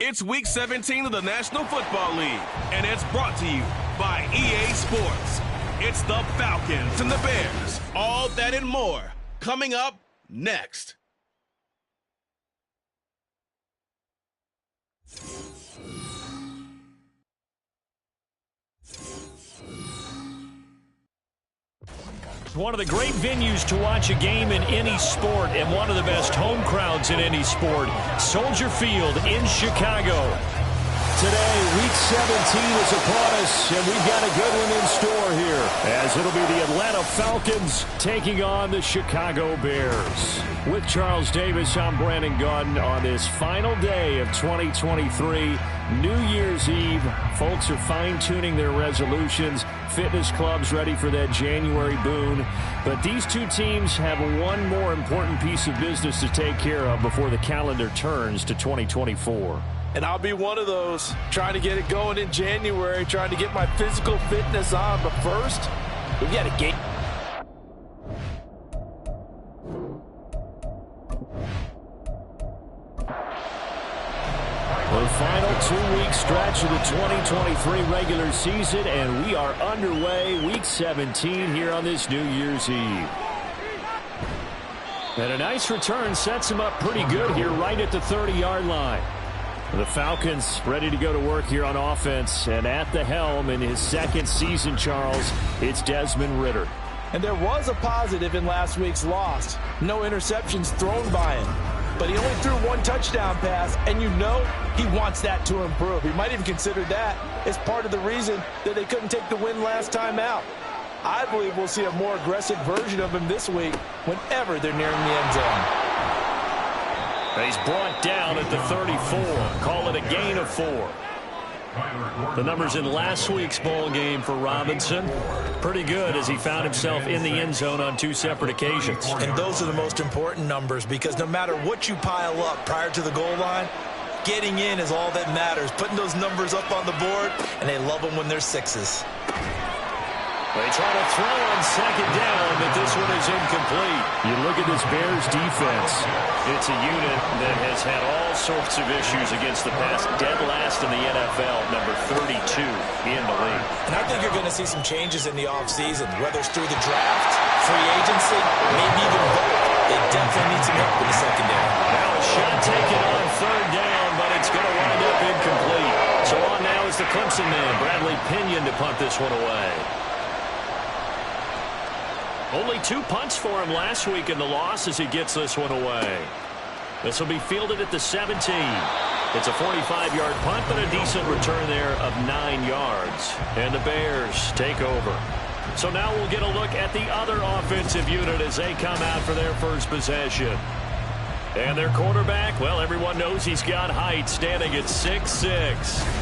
It's Week 17 of the National Football League, and it's brought to you by EA Sports. It's the Falcons and the Bears. All that and more coming up next. One of the great venues to watch a game in any sport and one of the best home crowds in any sport, Soldier Field in Chicago. Today, Week 17 is upon us, and we've got a good one in store here, as it'll be the Atlanta Falcons taking on the Chicago Bears. With Charles Davis, I'm Brandon Gunn on this final day of 2023, New Year's Eve. Folks are fine-tuning their resolutions. Fitness clubs ready for that January boon. But these two teams have one more important piece of business to take care of before the calendar turns to 2024. And I'll be one of those, trying to get it going in January, trying to get my physical fitness on. But first, we got a game. The final two-week stretch of the 2023 regular season, and we are underway, Week 17 here on this New Year's Eve. And a nice return sets him up pretty good here right at the 30-yard line. The Falcons ready to go to work here on offense, and at the helm in his second season, Charles, it's Desmond Ridder. And there was a positive in last week's loss. No interceptions thrown by him. But he only threw one touchdown pass, and you know he wants that to improve. He might even consider that as part of the reason that they couldn't take the win last time out. I believe we'll see a more aggressive version of him this week whenever they're nearing the end zone. He's brought down at the 34. Call it a gain of 4. The numbers in last week's ball game for Robinson, pretty good as he found himself in the end zone on 2 separate occasions. And those are the most important numbers, because no matter what you pile up prior to the goal line, getting in is all that matters. Putting those numbers up on the board, and they love them when they're 6s. They try to throw on second down, but this one is incomplete. You look at this Bears defense. It's a unit that has had all sorts of issues against the pass. Dead last in the NFL, number 32 in the league. And I think you're going to see some changes in the offseason, whether it's through the draft, free agency, maybe even both. They definitely need some help in the secondary. Now a shot taken on third down, but it's going to wind up incomplete. So on now is the Clemson man, Bradley Pinion, to punt this one away. Only 2 punts for him last week in the loss as he gets this one away. This will be fielded at the 17. It's a 45-yard punt, but a decent return there of 9 yards. And the Bears take over. So now we'll get a look at the other offensive unit as they come out for their first possession. And their quarterback, well, everyone knows he's got height, standing at 6'6".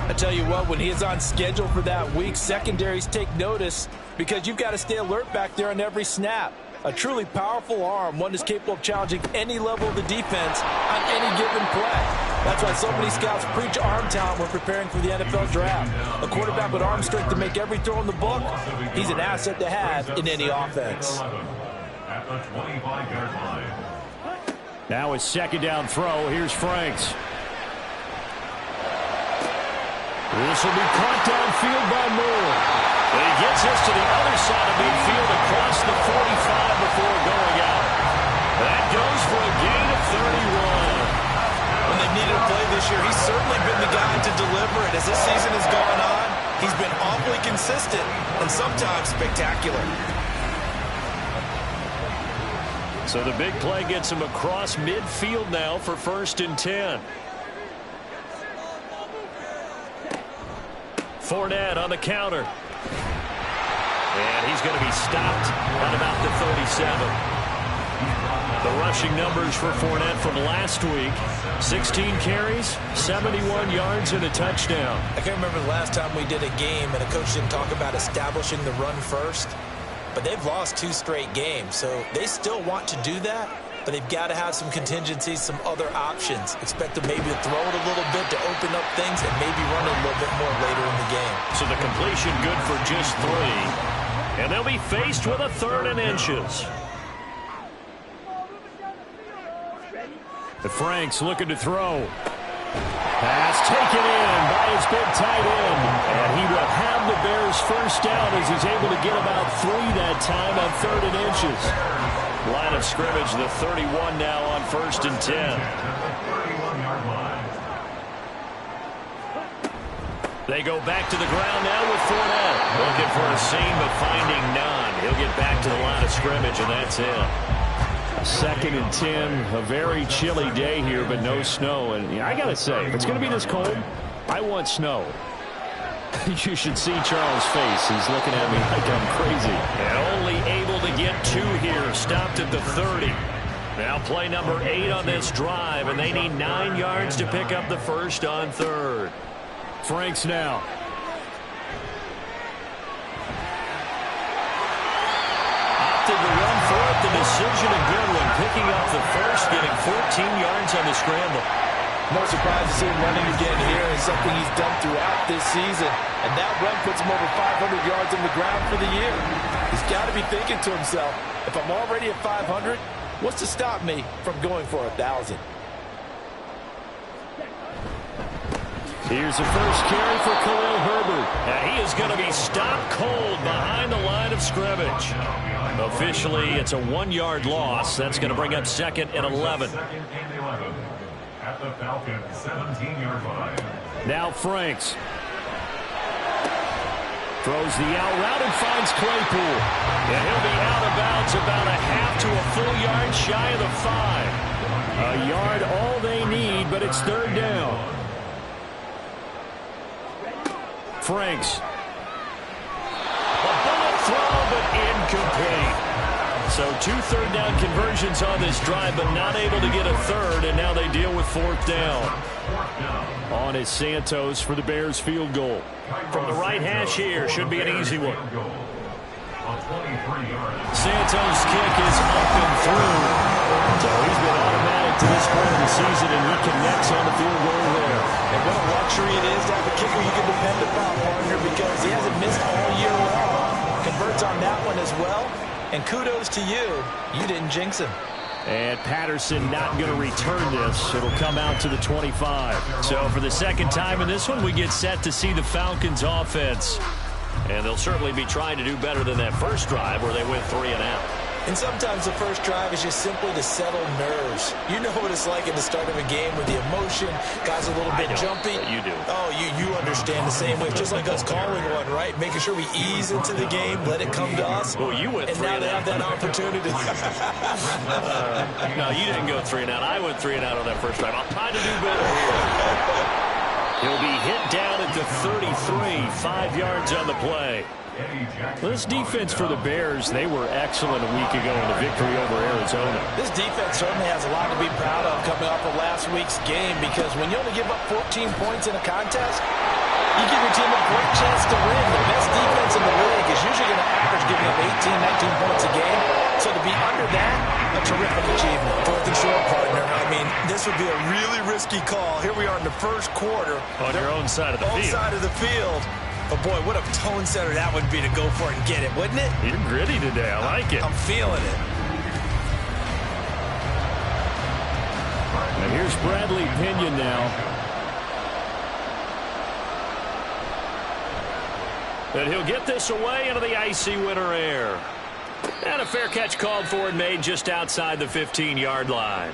I tell you what, when he is on schedule for that week, secondaries take notice, because you've got to stay alert back there on every snap. A truly powerful arm, one that's capable of challenging any level of the defense on any given play. That's why so many scouts preach arm talent when preparing for the NFL draft. A quarterback with arm strength to make every throw in the book, he's an asset to have in any offense. Now a second down throw. Here's Franks. This will be caught downfield by Moore. And he gets this to the other side of midfield across the 45 before going out. That goes for a gain of 31. When they've needed a play this year, he's certainly been the guy to deliver it. As this season has gone on, he's been awfully consistent and sometimes spectacular. So the big play gets him across midfield now for 1st and 10. Fournette on the counter. And he's going to be stopped at about the 37. The rushing numbers for Fournette from last week: 16 carries, 71 yards, and a touchdown. I can't remember the last time we did a game and a coach didn't talk about establishing the run first. But they've lost 2 straight games, so they still want to do that. But they've got to have some contingencies, some other options. Expect them maybe to throw it a little bit to open up things and maybe run it a little bit more later in the game. So the completion good for just 3. And they'll be faced with a 3rd and inches. The Franks looking to throw. Pass taken in by his big tight end. And he will have the Bears first down as he's able to get about 3 that time on 3rd and inches. Line of scrimmage, the 31 now on 1st and 10. They go back to the ground now with Fournette. Looking for a seam, but finding none. He'll get back to the line of scrimmage, and that's it. 2nd and 10, a very chilly day here, but no snow. And I got to say, if it's going to be this cold, I want snow. You should see Charles' face. He's looking at me like I'm crazy. And only able to get 2 here. Stopped at the 30. Now play number 8 on this drive, and they need 9 yards to pick up the first on 3rd. Franks now. Opted to run for it. The decision a good one. Picking up the first, getting 14 yards on the scramble. No surprise to see him running again here. It's something he's done throughout this season. And that run puts him over 500 yards on the ground for the year. He's got to be thinking to himself, if I'm already at 500, what's to stop me from going for 1,000? Here's the first carry for Khalil Herbert. And he is going to be stopped cold behind the line of scrimmage. Officially, it's a 1-yard loss. That's going to bring up 2nd and 11. At the Falcons' 17-yard line. Now Franks. Throws the out route and finds Claypool. And he'll be out of bounds about a half to a full yard shy of the 5. A yard all they need, but it's 3rd down. Franks. A bullet throw, but incomplete. So 2 third-down conversions on this drive, but not able to get a 3rd, and now they deal with 4th down. On is Santos for the Bears field goal. From the right hash here, should be an easy one. Santos' kick is up and through. So he's been automatic to this point of the season, and he connects on the field goal there. And what a luxury it is to have a kicker you can depend upon, partner, because he hasn't missed all year long. Converts on that one as well. And kudos to you. You didn't jinx him. And Patterson not going to return this. It'll come out to the 25. So for the 2nd time in this one, we get set to see the Falcons offense. And they'll certainly be trying to do better than that first drive where they went 3 and out. And sometimes the first drive is just simply to settle nerves. You know what it's like at the start of a game with the emotion. Guys a little bit jumpy. You do. Oh, you understand the same way. Just like us calling one, right? Making sure we ease into the game, let it come to us. Well, you went 3 and out. And now they have that opportunity. No, you didn't go 3 and out. I went 3 and out on that first drive. I'll try to do better here. He'll be hit down at the 33. 5 yards on the play. This defense for the Bears, they were excellent a week ago in the victory over Arizona. This defense certainly has a lot to be proud of coming off of last week's game, because when you only give up 14 points in a contest, you give your team a great chance to win. The best defense in the league is usually going to average giving up 18, 19 points a game. So to be under that, a terrific achievement. 4th and short, partner. I mean, this would be a really risky call. Here we are in the first quarter. On your own side of the field. Own side of the field. But, boy, what a tone setter that would be to go for it and get it, wouldn't it? You're gritty today. I like it. I'm feeling it. And here's Bradley Pinion now. And he'll get this away into the icy winter air. And a fair catch called for and made just outside the 15-yard line.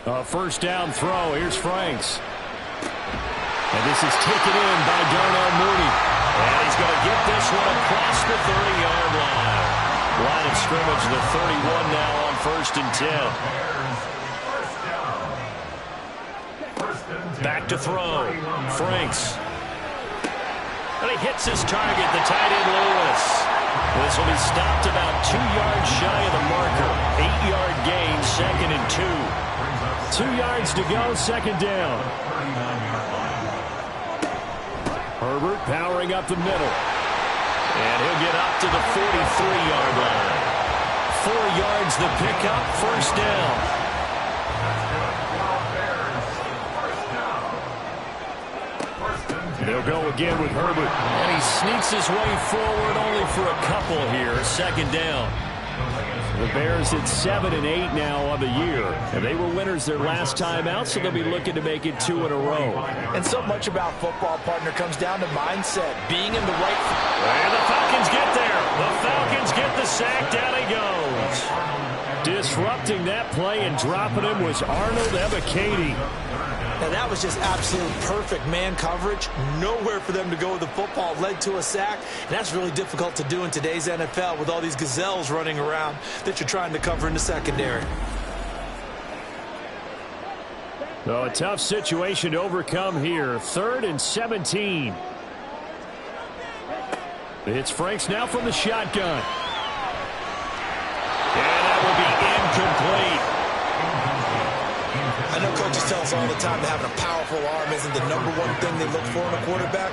A first down throw. Here's Franks. And this is taken in by Darnell Mooney. And he's going to get this one across the 30-yard line. Line of scrimmage, the 31 now on 1st and 10. Back to throw. Franks. And he hits his target, the tight end Lewis. This will be stopped about 2 yards shy of the marker. 8-yard gain, 2nd and 2. 2 yards to go, 2nd down. Herbert powering up the middle. And he'll get up to the 43-yard line. 4 yards the pickup, 1st down. They'll go again with Herbert. And he sneaks his way forward only for a couple here. 2nd down. The Bears at 7-8 now on the year. And they were winners their last time out, so they'll be looking to make it 2 in a row. And so much about football, partner, comes down to mindset, being in the right... And the Falcons get there. The Falcons get the sack. Down he goes. Disrupting that play and dropping him was Arnold Ebiketie. Now, that was just absolute perfect man coverage. Nowhere for them to go with the football. Led to a sack. And that's really difficult to do in today's NFL with all these gazelles running around that you're trying to cover in the secondary. So a tough situation to overcome here. 3rd and 17. It's Franks now from the shotgun. And that will be incomplete. I know coaches tell us all the time that having a powerful arm isn't the #1 thing they look for in a quarterback.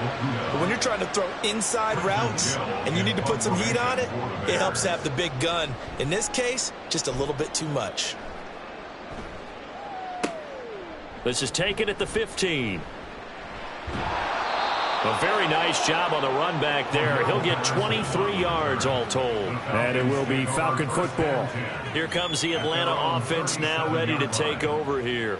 But when you're trying to throw inside routes and you need to put some heat on it, it helps to have the big gun. In this case, just a little bit too much. This is taken at the 15. A very nice job on the run back there. He'll get 23 yards all told. And it will be Falcon football. Here comes the Atlanta offense now ready to take over here.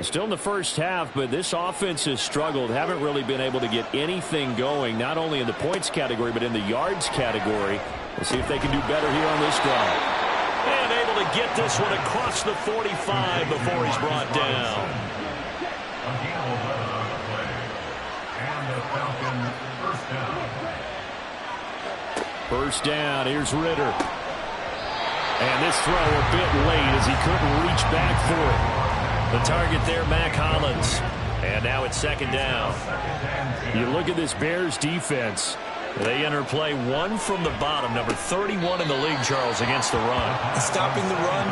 Still in the first half, but this offense has struggled. Haven't really been able to get anything going, not only in the points category, but in the yards category. We'll see if they can do better here on this drive. And able to get this one across the 45 before he's brought down. First down, here's Ritter. And this throw a bit late as he couldn't reach back for it. The target there, Mac Hollins. And now it's 2nd down. You look at this Bears defense. They enter play 1 from the bottom, number 31 in the league, Charles, against the run. And stopping the run,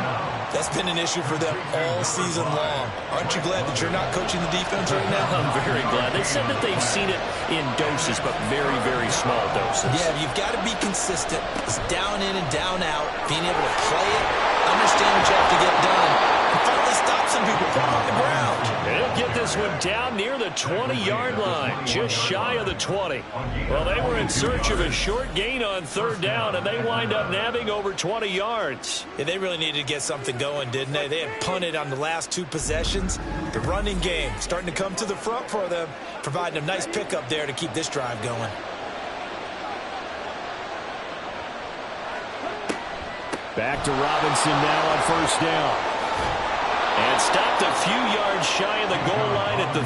that's been an issue for them all season long. Aren't you glad that you're not coaching the defense right now? I'm very glad. They said that they've seen it in doses, but very, very small doses. Yeah, you've got to be consistent. It's down in and down out, being able to play it, understand what you have to get done, and finally stop some people, put them on the ground. They'll get this one down near the 20-yard line, just shy of the 20. Well, they were in search of a short gain on 3rd down, and they wind up nabbing over 20 yards. Yeah, they really needed to get something going, didn't they? They had punted on the last 2 possessions. The running game starting to come to the front for them, providing a nice pickup there to keep this drive going. Back to Robinson now on 1st down. And stopped a few yards shy of the goal line at the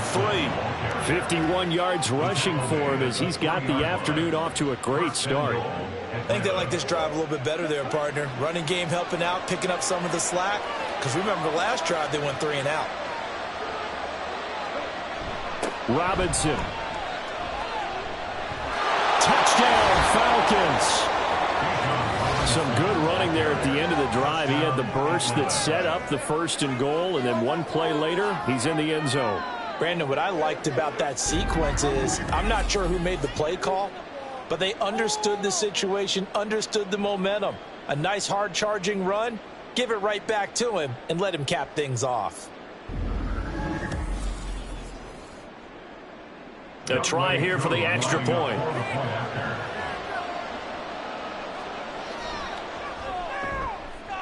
3. 51 yards rushing for him as he's got the afternoon off to a great start. I think they like this drive a little bit better there, partner. Running game helping out, picking up some of the slack. Because remember the last drive, they went 3 and out. Robinson. Touchdown, Falcons. Some good running there at the end of the drive. He had the burst that set up the 1st and goal, and then 1 play later, he's in the end zone. Brandon, what I liked about that sequence is I'm not sure who made the play call, but they understood the situation, understood the momentum. A nice hard-charging run, give it right back to him, and let him cap things off. A try here for the extra point.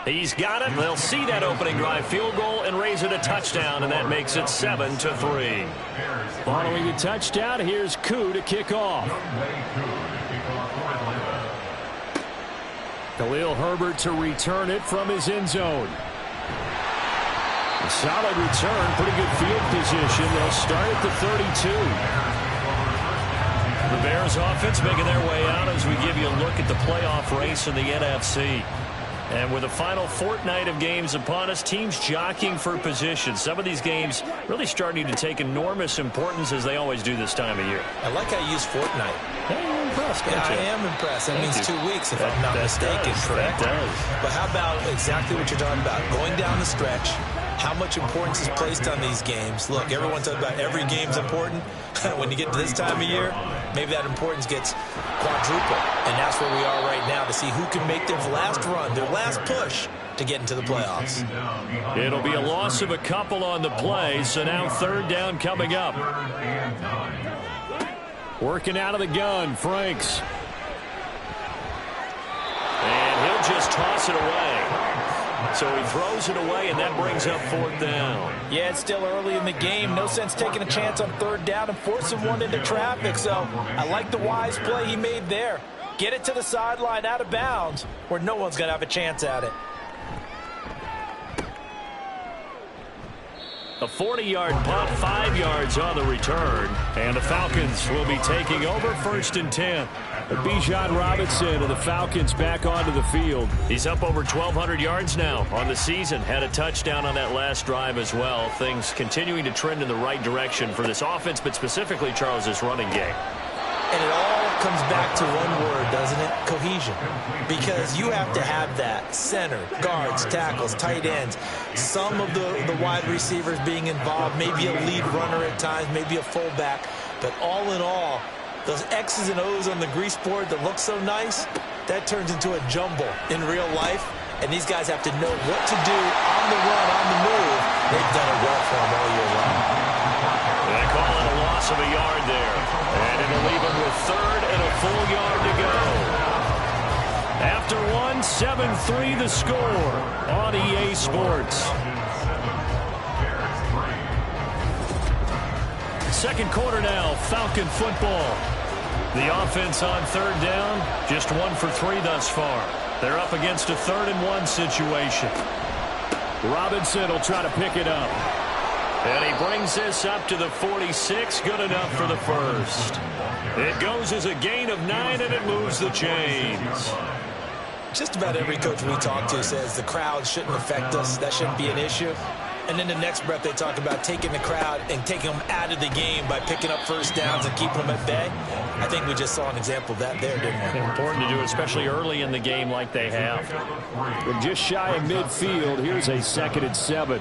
He's got it. They'll see that opening drive field goal and raise it a touchdown, and that makes it 7-3. Following the touchdown, here's Koo to kick off. Khalil Herbert to return it from his end zone. A solid return, pretty good field position. They'll start at the 32. The Bears offense making their way out as we give you a look at the playoff race in the NFC. And with the final fortnight of games upon us, teams jockeying for position. Some of these games really starting to take enormous importance as they always do this time of year. I like how you use fortnight. Hey, you're impressed, aren't you? I am impressed. That means 2 weeks, if I'm not mistaken, correct? That does. But how about exactly what you're talking about? Going down the stretch, how much importance is placed on these games. Look, everyone talks about every game's important. When you get to this time of year, maybe that importance gets quadrupled. And that's where we are right now to see who can make their last run, their last push to get into the playoffs. It'll be a loss of a couple on the play, so now 3rd down coming up. Working out of the gun, Franks. And he'll just toss it away. So he throws it away, and that brings up 4th down. Yeah, it's still early in the game. No sense taking a chance on 3rd down and forcing one into traffic. So I like the wise play he made there. Get it to the sideline out of bounds where no one's going to have a chance at it. A 40-yard punt, 5 yards on the return. And the Falcons will be taking over 1st and 10. Bijan Robinson of the Falcons back onto the field. He's up over 1,200 yards now on the season. Had a touchdown on that last drive as well. Things continuing to trend in the right direction for this offense, but specifically Charles' running game. And it all comes back to one word, doesn't it? Cohesion. Because you have to have that. Center, guards, tackles, tight ends. Some of the wide receivers being involved. Maybe a lead runner at times. Maybe a fullback. But all in all, those X's and O's on the grease board that look so nice, that turns into a jumble in real life. And these guys have to know what to do on the run, on the move. They've done it well for them all year long. They call it a loss of a yard there. And it'll leave them with 3rd and a full yard to go. After one, 7-3 the score on EA Sports. Second quarter now, Falcon football. The offense on 3rd down, just 1 for 3 thus far. They're up against a 3rd and 1 situation. Robinson will try to pick it up. And he brings this up to the 46, good enough for the first. It goes as a gain of 9, and it moves the chains. Just about every coach we talk to says the crowd shouldn't affect us. That shouldn't be an issue. And then the next breath they talk about taking the crowd and taking them out of the game by picking up 1st downs and keeping them at bay. I think we just saw an example of that there, didn't we? Important to do, especially early in the game like they have. From just shy of midfield, here's a 2nd and 7.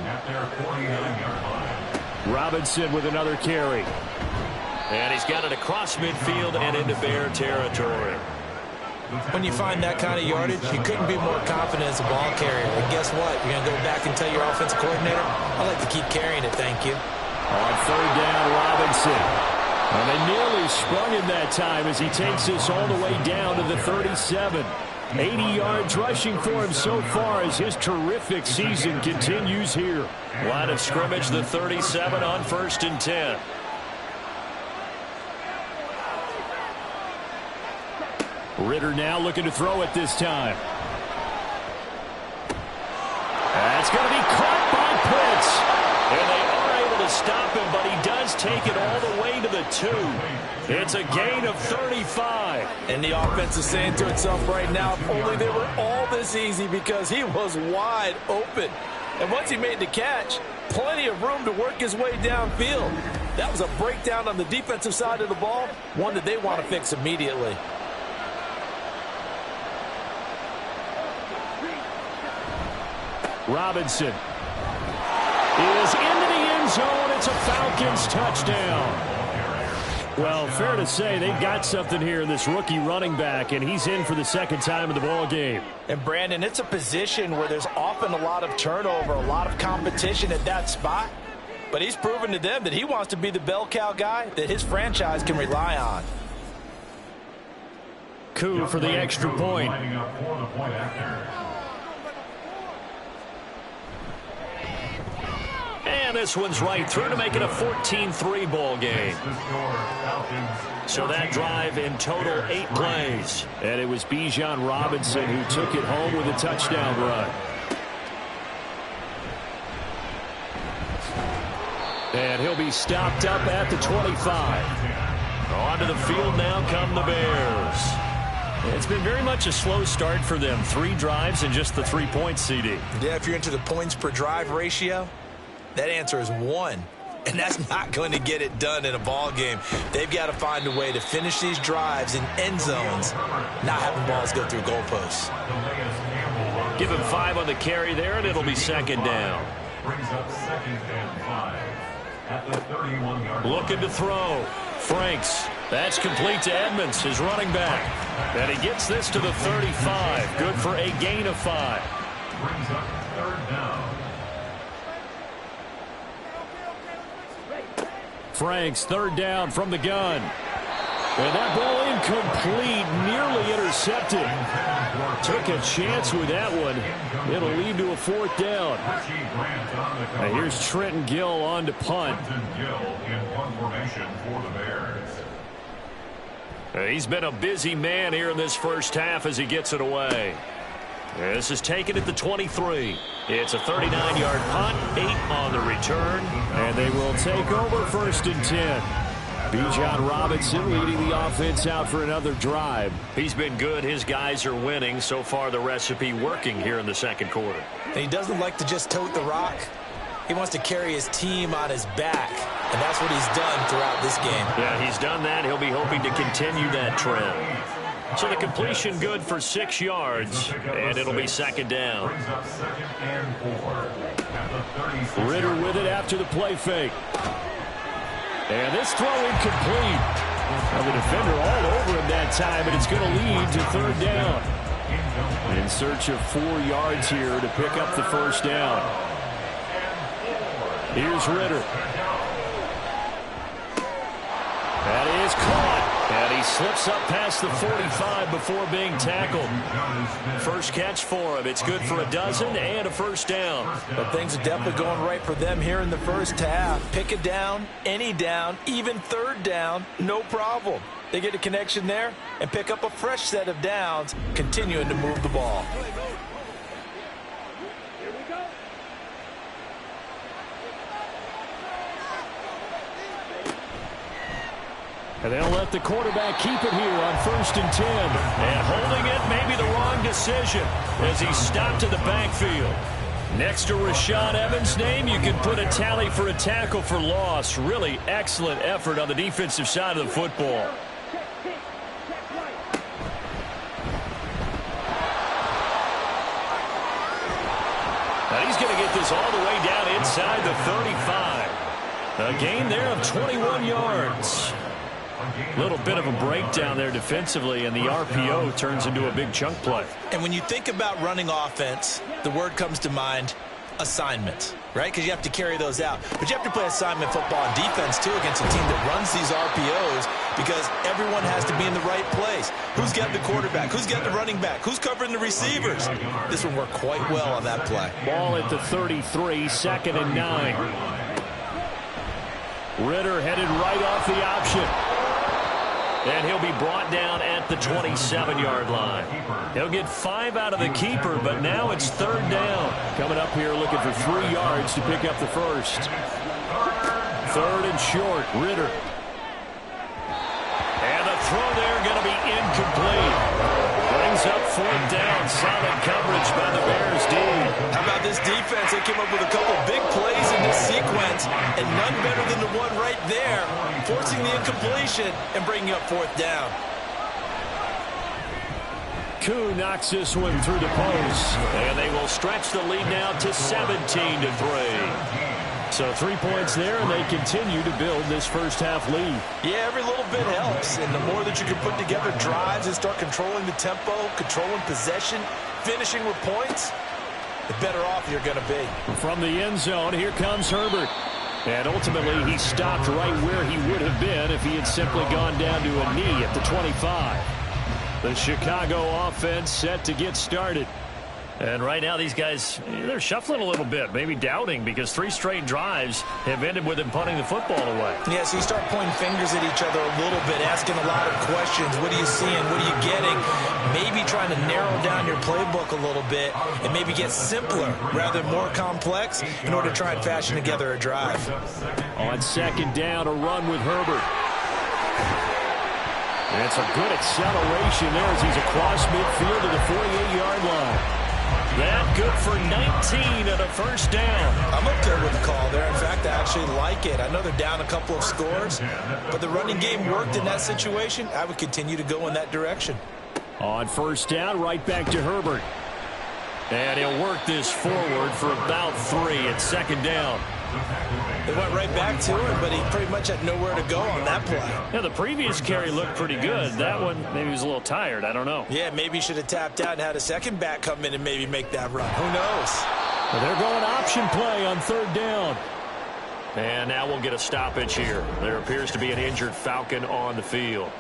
Robinson with another carry. And he's got it across midfield and into Bear territory. When you find that kind of yardage, you couldn't be more confident as a ball carrier. And guess what? You're going to go back and tell your offensive coordinator, I like to keep carrying it, thank you. On 3rd down, Robinson. And they nearly sprung him that time as he takes this all the way down to the 37. 80 yards rushing for him so far as his terrific season continues here. Line of scrimmage, the 37 on 1st and 10. Ritter now looking to throw it this time. That's going to be caught by Pitts. And they are able to stop him, but he does take it all the way to the 2. It's a gain of 35. And the offense is saying to itself right now, if only they were all this easy, because he was wide open. And once he made the catch, plenty of room to work his way downfield. That was a breakdown on the defensive side of the ball, one that they want to fix immediately. Robinson is into the end zone. It's a Falcons touchdown. Well, fair to say they've got something here in this rookie running back, and he's in for the 2nd time in the ball game. And, Brandon, it's a position where there's often a lot of turnover, a lot of competition at that spot. But he's proven to them that he wants to be the bell cow guy that his franchise can rely on. Coup for the extra point. And this one's right through to make it a 14-3 ball game. So that drive in total 8 plays. And it was Bijan Robinson who took it home with a touchdown run. And he'll be stopped up at the 25. Onto the field now come the Bears. It's been very much a slow start for them. 3 drives and just the 3 points, CD. Yeah, if you're into the points per drive ratio, that answer is 1. And that's not going to get it done in a ball game. They've got to find a way to finish these drives in end zones, not having balls go through goalposts. Give him 5 on the carry there, and it'll be 2nd down. Brings up 2nd and 5 at the 31-yard line. Looking to throw. Franks. That's complete to Edmonds, his running back. And he gets this to the 35. Good for a gain of 5. Brings up 3rd down. Franks, 3rd down from the gun. And that ball incomplete, nearly intercepted. Took a chance with that one. It'll lead to a 4th down. And here's Trenton Gill on to punt. He's been a busy man here in this first half as he gets it away. This is taken at the 23. It's a 39-yard punt, 8 on the return. And they will take over 1st and 10. Bijan Robinson leading the offense out for another drive. He's been good. His guys are winning. So far, the recipe working here in the second quarter. And he doesn't like to just tote the rock. He wants to carry his team on his back, and that's what he's done throughout this game. Yeah, he's done that. He'll be hoping to continue that trend. So the completion good for 6 yards, and it'll be 2nd down. Ritter with it after the play fake. And this throw incomplete. Well, the defender all over him that time, but it's going to lead to 3rd down. In search of 4 yards here to pick up the 1st down. Here's Ritter. That is caught. And he slips up past the 45 before being tackled. First catch for him. It's good for a dozen and a 1st down. But things are definitely going right for them here in the first half. Pick a down, any down, even 3rd down, no problem. They get a connection there and pick up a fresh set of downs, continuing to move the ball. And they'll let the quarterback keep it here on 1st and 10. And holding it may be the wrong decision as he stopped in the backfield. Next to Rashaan Evans' name, you can put a tally for a tackle for loss. Really excellent effort on the defensive side of the football. And he's going to get this all the way down inside the 35. A gain there of 21 yards. A little bit of a breakdown there defensively, and the RPO turns into a big chunk play. And when you think about running offense, the word comes to mind, assignment, right? Because you have to carry those out. But you have to play assignment football on defense, too, against a team that runs these RPOs because everyone has to be in the right place. Who's got the quarterback? Who's got the running back? Who's covering the receivers? This one worked quite well on that play. Ball at the 33, 2nd and 9. Ritter headed right off the option. And he'll be brought down at the 27-yard line. He'll get 5 out of the keeper, but now it's 3rd down. Coming up here looking for 3 yards to pick up the 1st. 3rd and short, Ritter. And the throw there going to be incomplete. Brings up 4th down. Solid coverage by the Bears D. How about this defense? They came up with a couple big plays in this sequence, and none better than the one right there, forcing the incompletion and bringing up 4th down. Koo knocks this one through the post. And they will stretch the lead now to 17-3. So 3 points there, and they continue to build this first half lead. Yeah, every little bit helps, and the more that you can put together drives and start controlling the tempo, controlling possession, finishing with points, the better off you're going to be. From the end zone, here comes Herbert. And ultimately, he stopped right where he would have been if he had simply gone down to a knee at the 25. The Chicago offense set to get started. And right now, these guys, they're shuffling a little bit, maybe doubting, because 3 straight drives have ended with them punting the football away. Yeah, so you start pointing fingers at each other a little bit, asking a lot of questions. What are you seeing? What are you getting? Maybe trying to narrow down your playbook a little bit and maybe get simpler rather than more complex in order to try and fashion together a drive. On 2nd down, a run with Herbert. And it's a good acceleration there as he's across midfield to the 48-yard line. That good for 19 and a 1st down. I'm okay with the call there. In fact, I actually like it. I know they're down a couple of scores, but the running game worked in that situation. I would continue to go in that direction. On 1st down, right back to Herbert. And he'll work this forward for about 3 at 2nd down. They went right back to him, but he pretty much had nowhere to go on that play. Yeah, the previous carry looked pretty good. That one, maybe he was a little tired. I don't know. Yeah, maybe he should have tapped out and had a second back come in and maybe make that run. Who knows? Well, they're going option play on 3rd down. And now we'll get a stoppage here. There appears to be an injured Falcon on the field.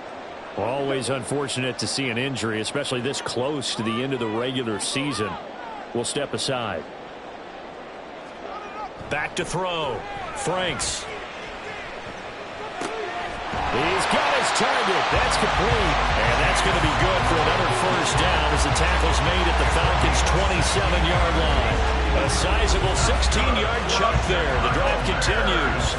Always unfortunate to see an injury, especially this close to the end of the regular season. We'll step aside. Back to throw. Franks. He's got his target. That's complete. And that's going to be good for another first down as the tackle's made at the Falcons' 27-yard line. A sizable 16-yard chunk there. The drive continues.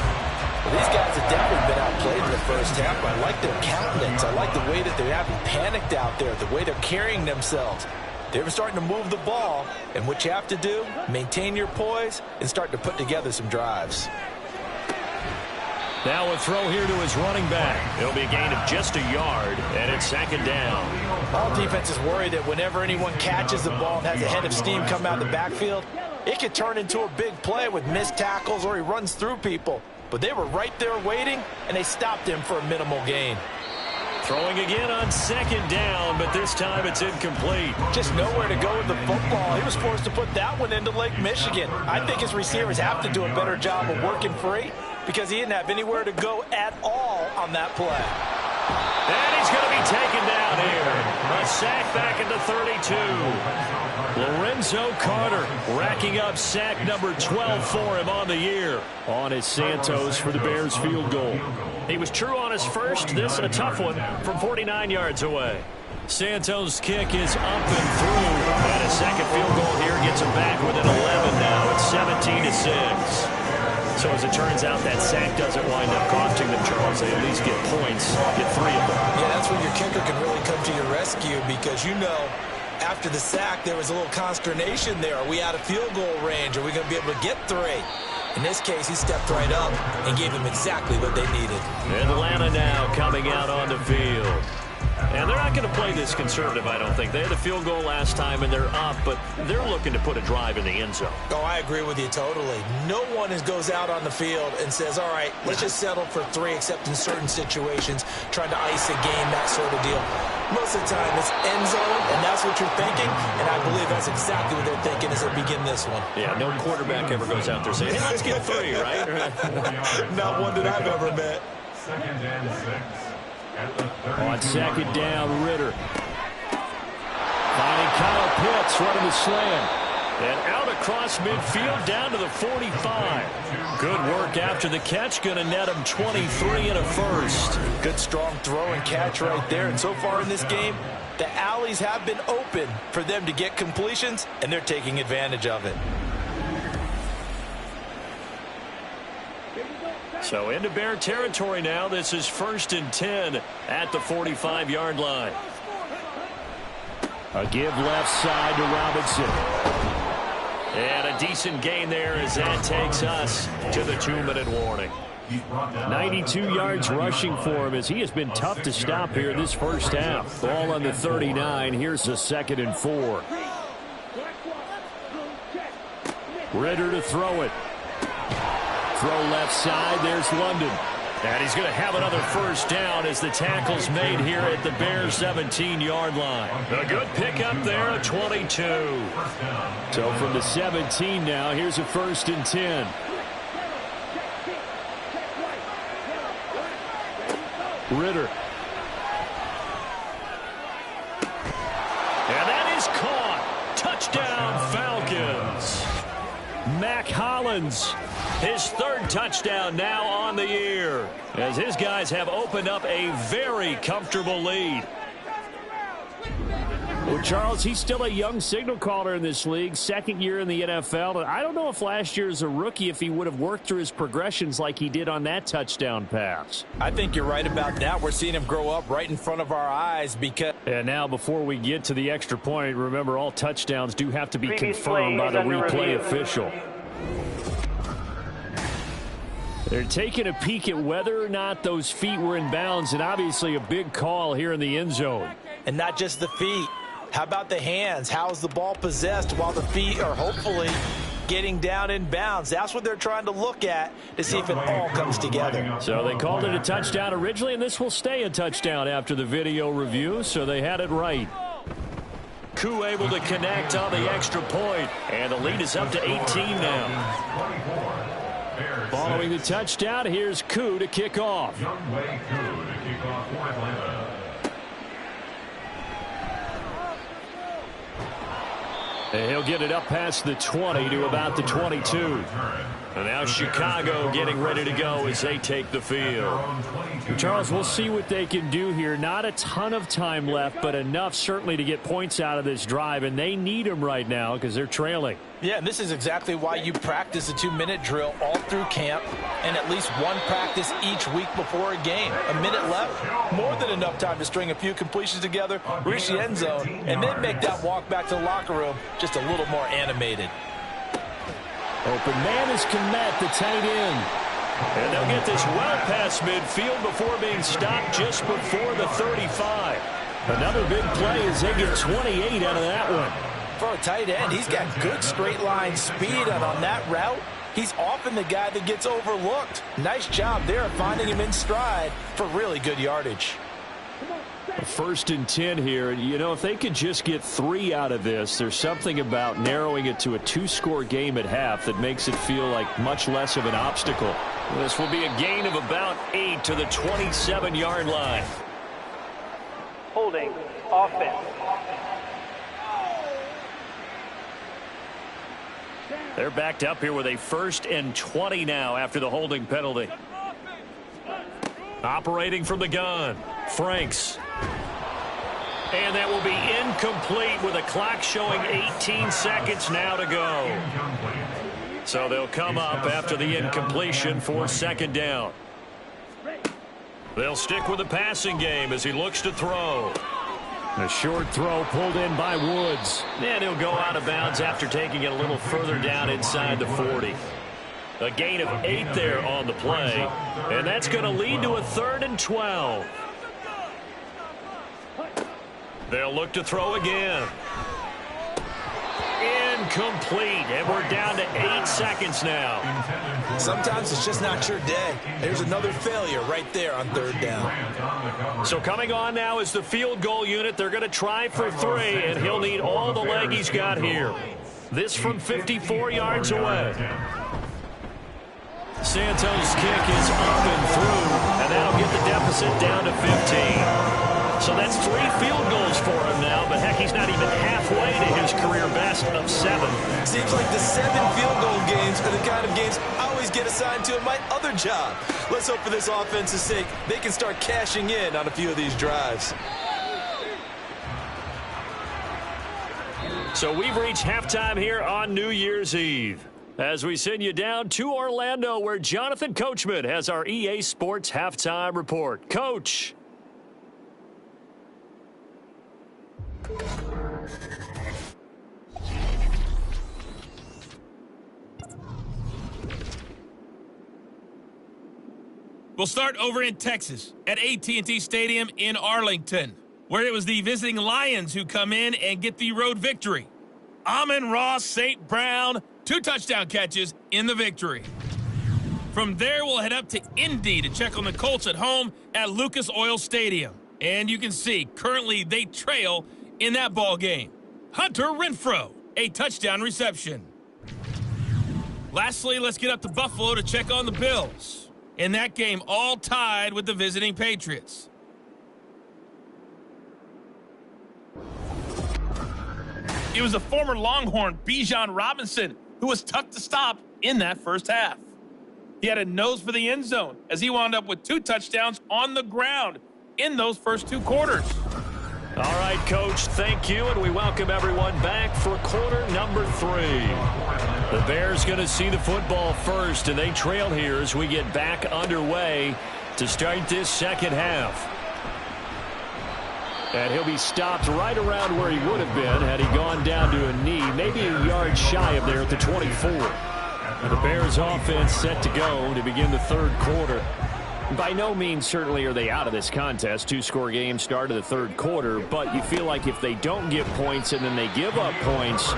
Well, these guys have definitely been outplayed in the first half. I like their countenance. I like the way that they haven't panicked out there, the way they're carrying themselves. They were starting to move the ball, and what you have to do, maintain your poise and start to put together some drives. Now a throw here to his running back. It'll be a gain of just a yard, and it's second down. All defenses worry that whenever anyone catches the ball and has a head of steam come out of the backfield, it could turn into a big play with missed tackles or he runs through people. But they were right there waiting, and they stopped him for a minimal gain. Throwing again on second down, but this time it's incomplete. Just nowhere to go with the football. He was forced to put that one into Lake Michigan. I think his receivers have to do a better job of working free because he didn't have anywhere to go at all on that play. And he's going to be taken down here. A sack back at the 32. Lorenzo Carter racking up sack number 12 for him on the year. On is Santos for the Bears field goal. He was true on his first. This a tough one from 49 yards away. Santos' kick is up and through. And a second field goal here gets him back within 11 now. It's 17-6. So as it turns out, that sack doesn't wind up costing them, Charles. They at least get points, get 3 of them. Yeah, that's when your kicker can really come to your rescue because you know after the sack there was a little consternation there. Are we out of field goal range? Are we going to be able to get 3? In this case, he stepped right up and gave them exactly what they needed. Atlanta now coming out on the field. And they're not going to play this conservative, I don't think. They had the field goal last time, and they're up, but they're looking to put a drive in the end zone. Oh, I agree with you totally. No one goes out on the field and says, all right, let's just settle for 3, except in certain situations, trying to ice a game, that sort of deal. Most of the time, it's end zone, and that's what you're thinking, and I believe that's exactly what they're thinking as they begin this one. Yeah, no quarterback ever goes out there saying, hey, let's get 3, right? Not one that I've ever met. Second and 6. On second down, Ritter. Finding Kyle Pitts running the slam. And out across midfield down to the 45. Good work after the catch. Going to net him 23 and a first. Good strong throw and catch right there. And so far in this game, the alleys have been open for them to get completions, and they're taking advantage of it. So into Bear territory now. This is 1st and 10 at the 45-yard line. A give left side to Robinson. And a decent gain there as that takes us to the 2-minute warning. 92 yards rushing for him as he has been tough to stop here this first half. Ball on the 39. Here's a 2nd and 4. Ritter to throw it. Throw left side. There's London. And he's going to have another first down as the tackle's made here at the Bears 17-yard line. A good pickup there, a 22. So from the 17 now, here's a 1st and 10. Ritter. And that is caught. Touchdown, Falcons. Mac Hollins. His 3rd touchdown now on the year as his guys have opened up a very comfortable lead. Well, Charles, he's still a young signal caller in this league, 2nd year in the NFL. And I don't know if last year as a rookie if he would have worked through his progressions like he did on that touchdown pass. I think you're right about that. We're seeing him grow up right in front of our eyes because... And now before we get to the extra point, remember all touchdowns do have to be confirmed by the replay official. They're taking a peek at whether or not those feet were in bounds, and obviously a big call here in the end zone. And not just the feet. How about the hands? How is the ball possessed while the feet are hopefully getting down in bounds? That's what they're trying to look at to see if it all comes together. So they called it a touchdown originally, and this will stay a touchdown after the video review, so they had it right. Koo able to connect on the extra point, and the lead is up to 18 now. Following the touchdown, here's Koo to kick off. And he'll get it up past the 20 to about the 22. And now Chicago getting ready to go as they take the field. Charles, we'll see what they can do here. Not a ton of time left, but enough certainly to get points out of this drive. And they need them right now because they're trailing. Yeah, and this is exactly why you practice a 2-minute drill all through camp and at least one practice each week before a game. A minute left, more than enough time to string a few completions together, reach the end zone, and then make that walk back to the locker room just a little more animated. Open man is Komet, the tight end. And they'll get this well past midfield before being stopped just before the 35. Another big play as they get 28 out of that one. For a tight end, he's got good straight line speed, and on that route, he's often the guy that gets overlooked. Nice job there of finding him in stride for really good yardage. 1st and 10 here. You know, if they could just get 3 out of this, there's something about narrowing it to a 2-score game at half that makes it feel like much less of an obstacle. This will be a gain of about 8 to the 27-yard line. Holding offense. They're backed up here with a 1st and 20 now after the holding penalty. Operating from the gun, Franks. And that will be incomplete with a clock showing 18 seconds now to go. So they'll come up after the incompletion for 2nd down. They'll stick with the passing game as he looks to throw. A short throw pulled in by Woods. And he'll go out of bounds after taking it a little further down inside the 40. A gain of 8 there on the play. And that's going to lead to a 3rd and 12. They'll look to throw again. Incomplete. And we're down to 8 seconds now. Sometimes it's just not your day. There's another failure right there on 3rd down. So coming on now is the field goal unit. They're going to try for 3, and he'll need all the leg he's got here. This from 54 yards away. Santos' kick is up and through, and that'll get the deficit down to 15. So that's 3 field goals for him now, but heck, he's not even halfway to his career best of 7. Seems like the 7 field goal games are the kind of games I always get assigned to in my other job. Let's hope for this offense's sake they can start cashing in on a few of these drives. So we've reached halftime here on New Year's Eve, as we send you down to Orlando, where Jonathan Coachman has our EA Sports Halftime Report. Coach. We'll start over in Texas at AT&T Stadium in Arlington, where it was the visiting Lions who come in and get the road victory. Amon-Ra St. Brown, 2 touchdown catches in the victory. From there, we'll head up to Indy to check on the Colts at home at Lucas Oil Stadium. And you can see, currently they trail in that ball game. Hunter Renfrow, a touchdown reception. Lastly, let's get up to Buffalo to check on the Bills. In that game, all tied with the visiting Patriots. It was the former Longhorn Bijan Robinson who was tough to stop in that first half. He had a nose for the end zone as he wound up with 2 touchdowns on the ground in those first 2 quarters. All right, Coach, thank you, and we welcome everyone back for quarter number 3. The Bears going to see the football first, and they trail here as we get back underway to start this second half. And he'll be stopped right around where he would have been had he gone down to a knee, maybe a yard shy of there at the 24. And the Bears offense set to go to begin the 3rd quarter. By no means certainly are they out of this contest. 2-score game start of the 3rd quarter, but you feel like if they don't get points and then they give up points,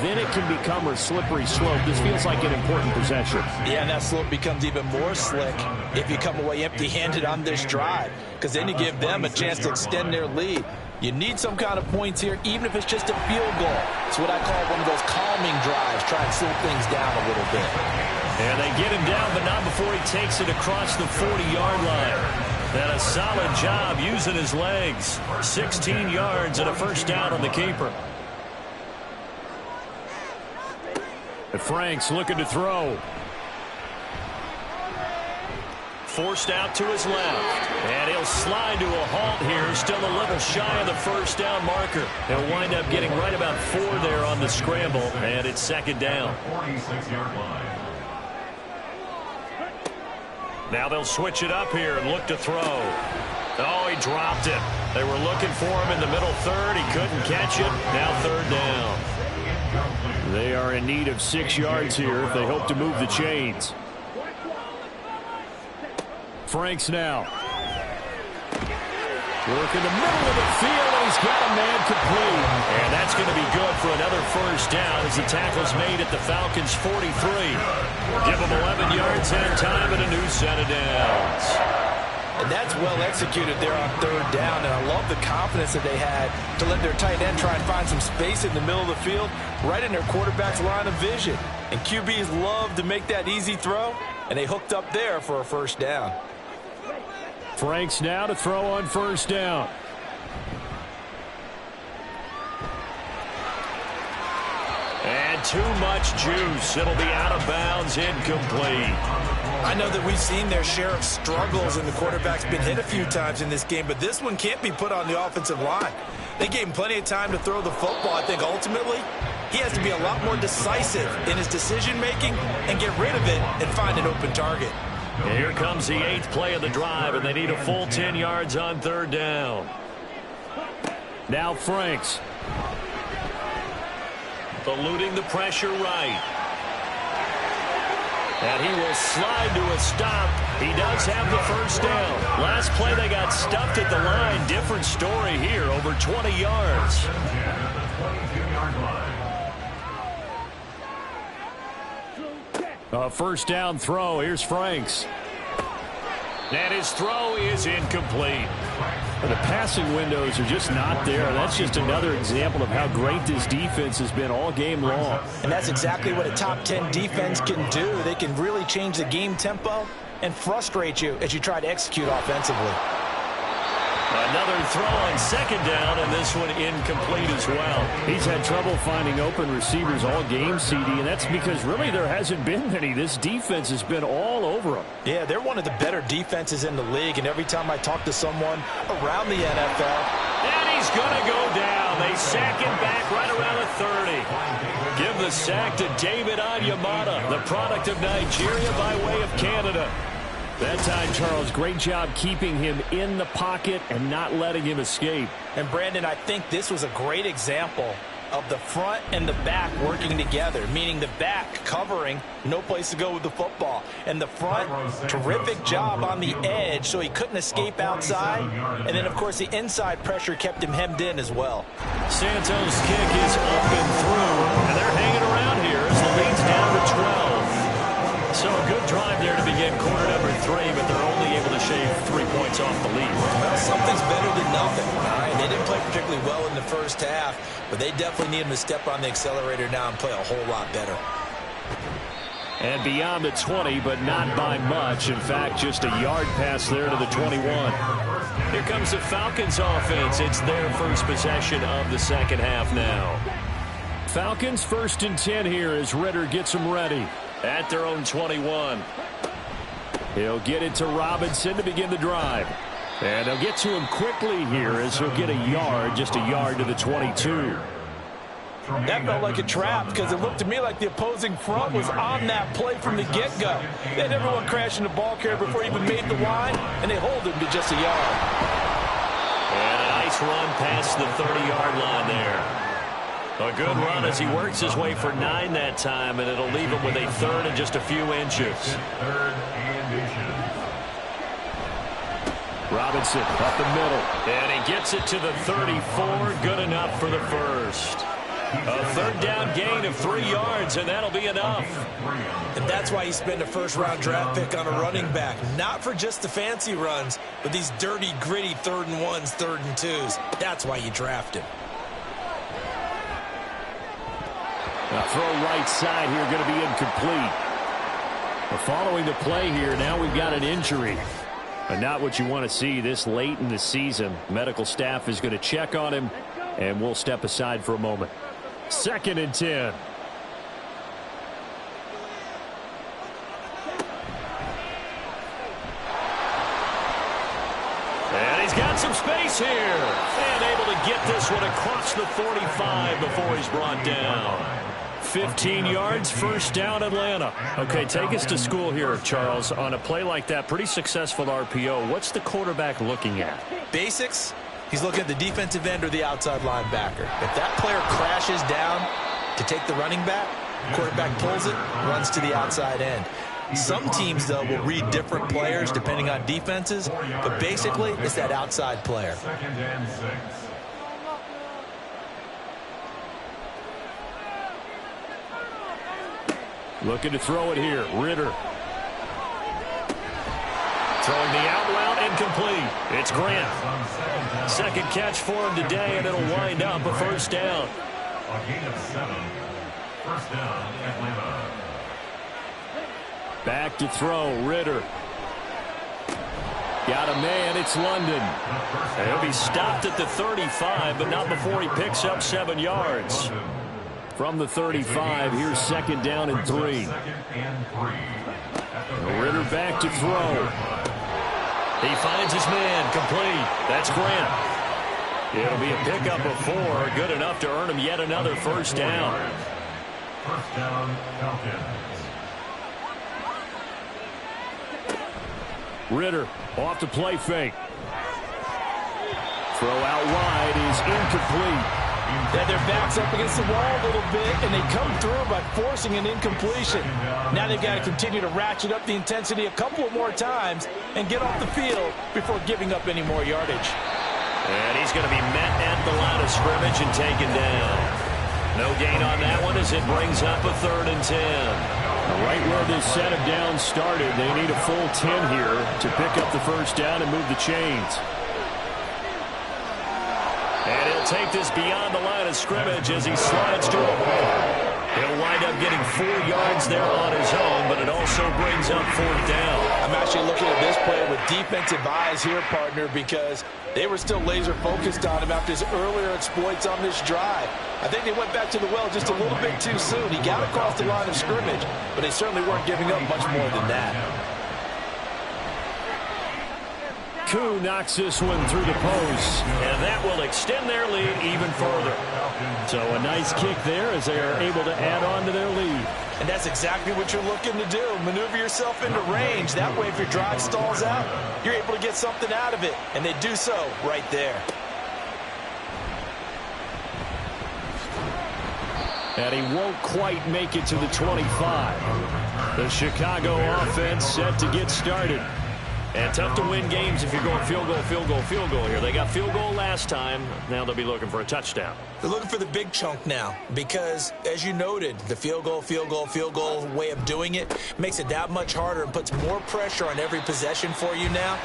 then it can become a slippery slope. This feels like an important possession. Yeah, and that slope becomes even more slick if you come away empty-handed on this drive, because then you give them a chance to extend their lead. You need some kind of points here, even if it's just a field goal. It's what I call one of those calming drives, try and slow things down a little bit. And they get him down, but not before he takes it across the 40-yard line. And a solid job using his legs. 16 yards and a first down on the keeper. And Frank's looking to throw. Forced out to his left. And he'll slide to a halt here. Still a little shy of the first down marker. He'll wind up getting right about 4 there on the scramble. And it's second down. 46-yard line. Now they'll switch it up here and look to throw. Oh, he dropped it. They were looking for him in the middle third. He couldn't catch it. Now third down. They are in need of 6 yards here if they hope to move the chains. Franks now. Work in the middle of the field, and he's got a man complete. And that's going to be good for another first down as the tackle's made at the Falcons' 43. Give them 11 yards and time and a new set of downs. And that's well executed there on third down, and I love the confidence that they had to let their tight end try and find some space in the middle of the field, right in their quarterback's line of vision. And QBs love to make that easy throw, and they hooked up there for a first down. Franks now to throw on first down. And too much juice. It'll be out of bounds, incomplete. I know that we've seen their share of struggles, and the quarterback's been hit a few times in this game, but this one can't be put on the offensive line. They gave him plenty of time to throw the football. I think ultimately he has to be a lot more decisive in his decision-making and get rid of it and find an open target. Here comes the 8th play of the drive, and they need a full 10 yards on third down. Now Franks. Eluding the pressure right. And he will slide to a stop. He does have the first down. Last play they got stuffed at the line. Different story here, over 20 yards. A first down throw. Here's Franks. And his throw is incomplete. The passing windows are just not there. That's just another example of how great this defense has been all game long. And that's exactly what a top 10 defense can do. They can really change the game tempo and frustrate you as you try to execute offensively. Another throw on second down, and this one incomplete as well. He's had trouble finding open receivers all game, CD, and that's because really there hasn't been many. This defense has been all over them. Yeah, they're one of the better defenses in the league, and every time I talk to someone around the NFL... And he's going to go down. They sack him back right around the 30. Give the sack to David Onyemata, the product of Nigeria by way of Canada. That time, Charles, great job keeping him in the pocket and not letting him escape. And, Brandon, I think this was a great example of the front and the back working together, meaning the back covering, no place to go with the football. And the front, terrific job on the edge so he couldn't escape outside. And then, of course, the inside pressure kept him hemmed in as well. Santos' kick is up and through, and they're hanging around here as the lead's down to 12. So a good drive there to begin quarter number 3, but they're only able to shave 3 points off the lead. Well, something's better than nothing. All right, they didn't play particularly well in the first half, but they definitely need him to step on the accelerator now and play a whole lot better. And beyond the 20, but not by much. In fact, just a yard pass there to the 21. Here comes the Falcons offense. It's their first possession of the second half now. Falcons 1st and 10 here as Ritter gets them ready. At their own 21. He'll get it to Robinson to begin the drive. And they'll get to him quickly here as he'll get a yard, just a yard to the 22. That felt like a trap because it looked to me like the opposing front was on that play from the get-go. They had everyone crashing the ball carrier before he even made the line, and they hold him to just a yard. And a nice run past the 30-yard line there. A good run as he works his way for 9 that time, and it'll leave him with a third and just a few inches. Robinson up the middle. And he gets it to the 34. Good enough for the first. A third down gain of 3 yards, and that'll be enough. And that's why you spend a first-round draft pick on a running back. Not for just the fancy runs, but these dirty, gritty 3rd and 1s, 3rd and 2s. That's why you draft him. A throw right side here going to be incomplete. But following the play here, now we've got an injury. But not what you want to see this late in the season. Medical staff is going to check on him, and we'll step aside for a moment. 2nd and 10. He's got some space here. And able to get this one across the 45 before he's brought down. 15 yards, first down, Atlanta. Okay, take us to school here, Charles. On a play like that, pretty successful RPO. What's the quarterback looking at? Basics. He's looking at the defensive end or the outside linebacker. If that player crashes down to take the running back, quarterback pulls it, runs to the outside end. Some teams, though, will read different players depending on defenses, but basically it's that outside player. Second and 6. Looking to throw it here. Ritter. Throwing the out route incomplete. It's Grant. Second catch for him today, and it'll wind up a first down. A gain of 7. First down, Atlanta. Back to throw. Ritter. Got a man. It's London. He'll be stopped at the 35, but not before he picks up 7 yards. From the 35, here's second down and 3. Ritter back to throw. He finds his man, complete. That's Grant. It'll be a pickup of 4, good enough to earn him yet another first down. First down, Falcons. Ritter off the play fake. Throw out wide is incomplete. Yeah, their back's up against the wall a little bit, and they come through by forcing an incompletion. Now they've got to continue to ratchet up the intensity a couple of more times and get off the field before giving up any more yardage. And he's going to be met at the line of scrimmage and taken down. No gain on that one as it brings up a 3rd and 10. Right where this set of downs started, they need a full 10 here to pick up the first down and move the chains. And he'll take this beyond the line of scrimmage as he slides to a ball. He'll wind up getting 4 yards there on his own, but it also brings up 4th down. I'm actually looking at this play with defensive eyes here, partner, because they were still laser focused on him after his earlier exploits on this drive. I think they went back to the well just a little bit too soon. He got across the line of scrimmage, but they certainly weren't giving up much more than that. Koo knocks this one through the post. And that will extend their lead even further. So a nice kick there as they are able to add on to their lead. And that's exactly what you're looking to do. Maneuver yourself into range. That way, if your drive stalls out, you're able to get something out of it. And they do so right there. And he won't quite make it to the 25. The Chicago offense set to get started. And tough to win games if you're going field goal, field goal, field goal here. They got field goal last time. Now they'll be looking for a touchdown. They're looking for the big chunk now because, as you noted, the field goal way of doing it makes it that much harder and puts more pressure on every possession for you now.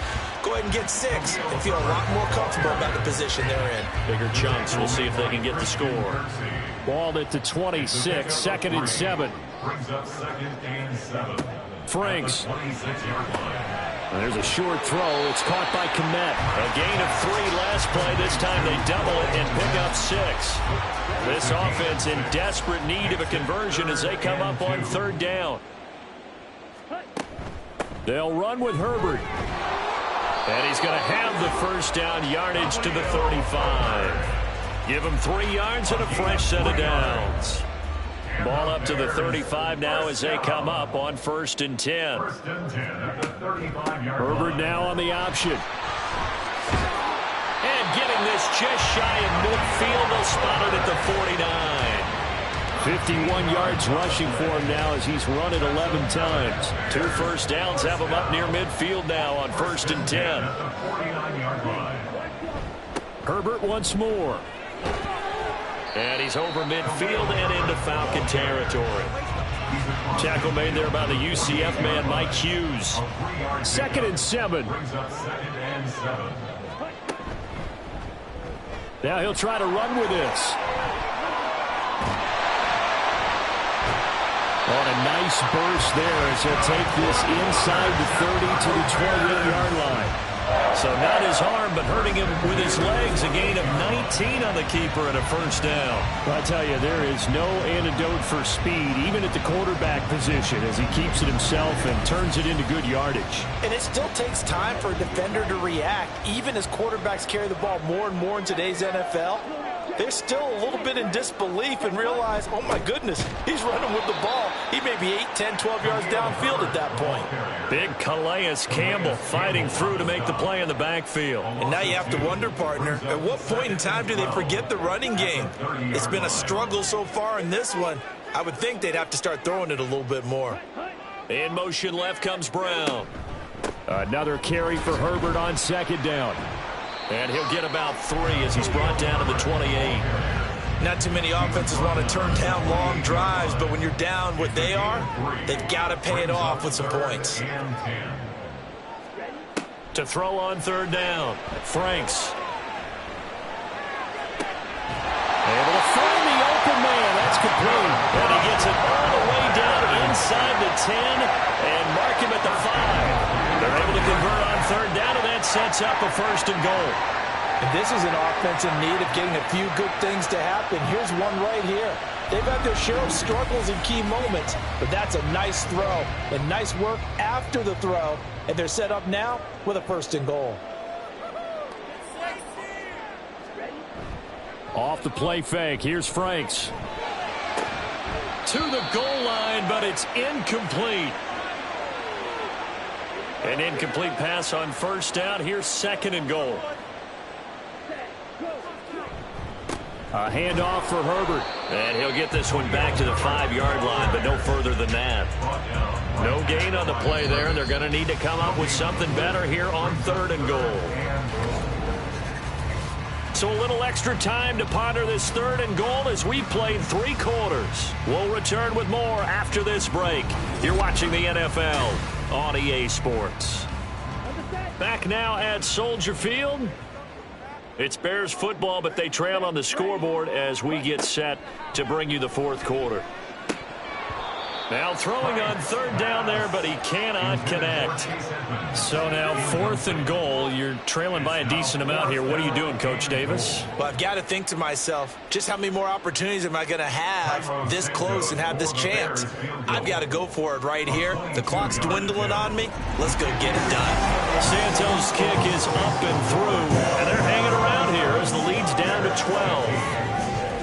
Go ahead and get 6 and feel a lot more comfortable about the position they're in. Bigger chunks. We'll see if they can get the score. Ball at the 26, 2nd and 7. Brings up 2nd and 7. Franks. 26-yard line. And there's a short throw. It's caught by Kmet. A gain of 3 last play. This time they double it and pick up 6. This offense in desperate need of a conversion as they come up on 3rd down. They'll run with Herbert. And he's going to have the first down yardage to the 35. Give him 3 yards and a fresh set of downs. Ball up to the 35 now as they come up on 1st and 10. First and 10 at the 35-yard Herbert line. now on the option. And getting this just shy of midfield. They'll spot it at the 49. 51 yards rushing for him now as he's run it 11 times. 2 first downs have him up near midfield now on 1st and 10. At the 49-yard line. Herbert once more. And he's over midfield and into Falcon territory. Tackle made there by the UCF man, Mike Hughes. 2nd and 7. Brings up 2nd and 7. Now he'll try to run with this. On a nice burst there as he'll take this inside the 30 to the 28-yard line. So not his arm, but hurting him with his legs. A gain of 19 on the keeper and a first down. I tell you, there is no antidote for speed, even at the quarterback position, as he keeps it himself and turns it into good yardage. And it still takes time for a defender to react. Even as quarterbacks carry the ball more and more in today's NFL, they're still a little bit in disbelief and realize, oh my goodness, he's running with the ball. He may be 8, 10, 12 yards downfield at that point. Big Calais Campbell fighting through to make the play in the backfield. And now you have to wonder, partner, at what point in time do they forget the running game? It's been a struggle so far in this one. I would think they'd have to start throwing it a little bit more. In motion left comes Brown. Another carry for Herbert on second down. And he'll get about 3 as he's brought down to the 28. Not too many offenses want to turn down long drives, but when you're down what they are, they've got to pay it off with some points. To throw on third down, Franks. Able to find the open man. That's complete. And he gets it all the way down inside the 10 and mark him at the 5. They're able to convert on third down, and that sets up a first and goal. And this is an offense in need of getting a few good things to happen. Here's one right here. They've had their share of struggles in key moments, but that's a nice throw and nice work after the throw. And they're set up now with a first and goal. Off the play fake. Here's Franks. To the goal line, but it's incomplete. An incomplete pass on first down. Here's second and goal. A handoff for Herbert. And he'll get this one back to the 5-yard line, but no further than that. No gain on the play there. They're going to need to come up with something better here on third and goal. So a little extra time to ponder this third and goal as we played 3 quarters. We'll return with more after this break. You're watching the NFL on EA Sports. Back now at Soldier Field. It's Bears football, but they trail on the scoreboard as we get set to bring you the fourth quarter. Now throwing on third down there, but he cannot connect. So now fourth and goal. You're trailing by a decent amount here. What are you doing, Coach Davis? Well, I've got to think to myself, just how many more opportunities am I going to have this close and have this chance? I've got to go for it right here. The clock's dwindling on me. Let's go get it done. Santos' kick is up and through, and they're hanging around here as the lead's down to 12.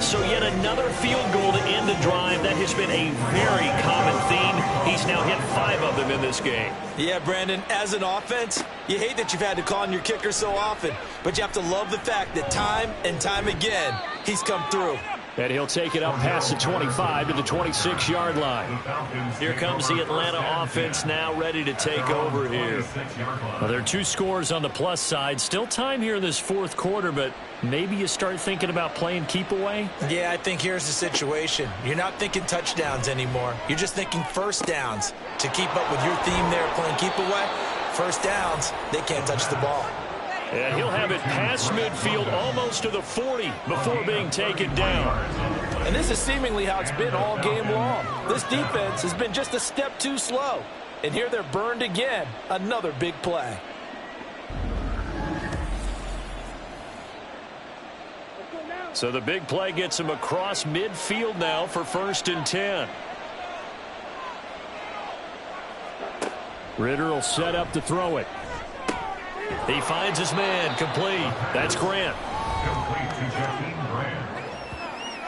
So yet another field goal to end the drive. That has been a very common theme. He's now hit 5 of them in this game. Yeah, Brandon, as an offense, you hate that you've had to call on your kicker so often, but you have to love the fact that time and time again, he's come through. And he'll take it up past the 25 to the 26-yard line. Here comes the Atlanta offense now ready to take over here. Well, there are 2 scores on the plus side. Still time here in this fourth quarter, but maybe you start thinking about playing keep away? Yeah, I think here's the situation. You're not thinking touchdowns anymore. You're just thinking first downs. To keep up with your theme there playing keep away, first downs, they can't touch the ball. And he'll have it past midfield almost to the 40 before being taken down. And this is seemingly how it's been all game long. This defense has been just a step too slow. And here they're burned again. Another big play. So the big play gets him across midfield now for first and 10. Ritter will set up to throw it. He finds his man, complete. That's Grant. Complete to Jakeem Grant.